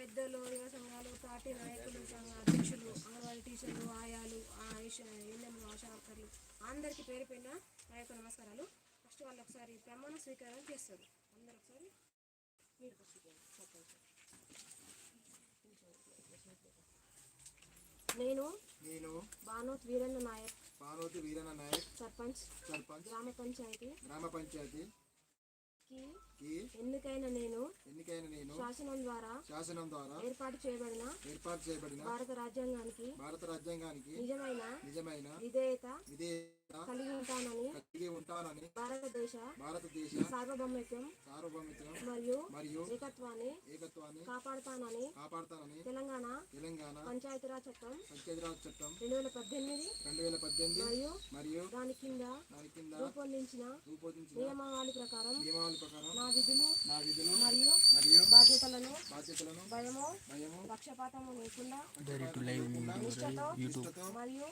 పెద్దలు, యువ సంఘాలు, పార్టీ నాయకులు, సంఘ అధ్యక్షులు, అంగన్వాడీ టీచర్లు, ఆయాలు, ఎన్ఎంలు, ఆశా వర్కర్లు అందరికీ పేరు పైన నా యొక్క నమస్కారాలు. ఫస్ట్ వాళ్ళు ఒకసారి ప్రమాణ స్వీకారం చేస్తారు. అందరూ ఒకసారి నేను భానోత్ వీరన్న నాయక్ సర్పంచ్ గ్రామ పంచాయతీ ఎన్నికైన నేను శాసనం ద్వారా ఏర్పాటు చేయబడిన భారత రాజ్యాంగానికి నిజమైన విధేయత కలిగి ఉంటానని భారతదేశ సార్వభౌమత్వం మరియు ఏకత్వాన్ని కాపాడుతానని తెలంగాణ పంచాయతీరాజ్ చట్టం 2018 మరియు దాని కింద రూపొందించిన నియమావళి ప్రకారం నా విధులు మరియు బాధ్యతలను భయము పక్షపాతము లేకుండా నిష్ఠతో మరియు